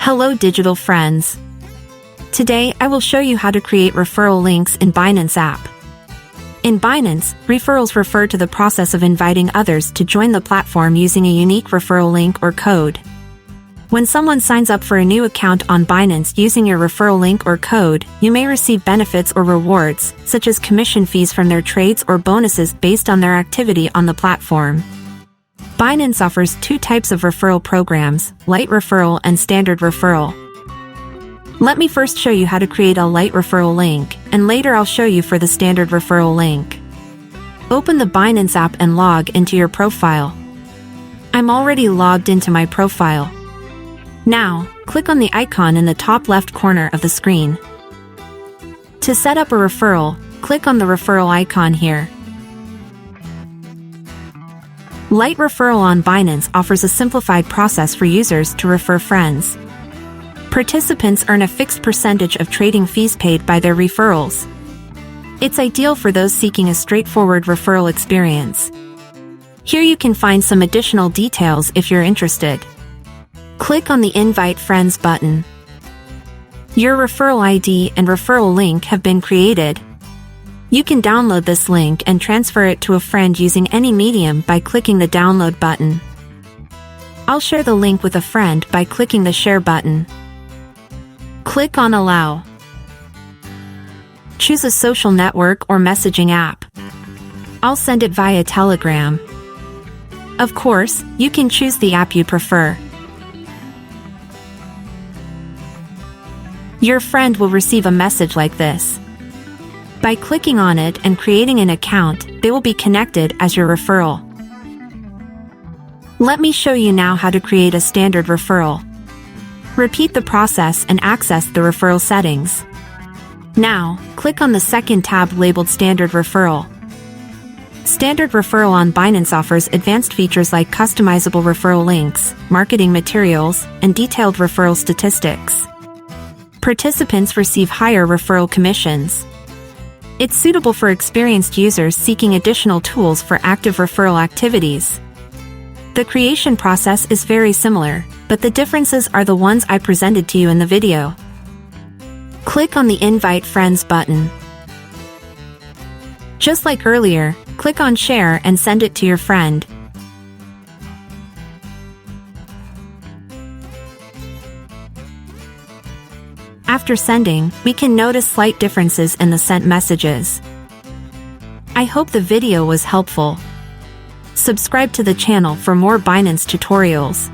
Hello digital friends. Today I will show you how to create referral links in Binance app. In Binance, referrals refer to the process of inviting others to join the platform using a unique referral link or code. When someone signs up for a new account on Binance using your referral link or code, you may receive benefits or rewards, such as commission fees from their trades or bonuses based on their activity on the platform. Binance offers two types of referral programs, Lite Referral and Standard Referral. Let me first show you how to create a Lite referral link, and later I'll show you for the Standard referral link. Open the Binance app and log into your profile. I'm already logged into my profile. Now, click on the icon in the top left corner of the screen. To set up a referral, click on the referral icon here. Lite Referral on Binance offers a simplified process for users to refer friends. Participants earn a fixed percentage of trading fees paid by their referrals. It's ideal for those seeking a straightforward referral experience. Here you can find some additional details if you're interested. Click on the Invite Friends button. Your referral ID and referral link have been created. You can download this link and transfer it to a friend using any medium by clicking the Download button. I'll share the link with a friend by clicking the Share button. Click on Allow. Choose a social network or messaging app. I'll send it via Telegram. Of course, you can choose the app you prefer. Your friend will receive a message like this. By clicking on it and creating an account, they will be connected as your referral. Let me show you now how to create a standard referral. Repeat the process and access the referral settings. Now, click on the second tab labeled Standard Referral. Standard Referral on Binance offers advanced features like customizable referral links, marketing materials, and detailed referral statistics. Participants receive higher referral commissions. It's suitable for experienced users seeking additional tools for active referral activities. The creation process is very similar, but the differences are the ones I presented to you in the video. Click on the Invite Friends button. Just like earlier, click on Share and send it to your friend. After sending, we can notice slight differences in the sent messages. I hope the video was helpful. Subscribe to the channel for more Binance tutorials.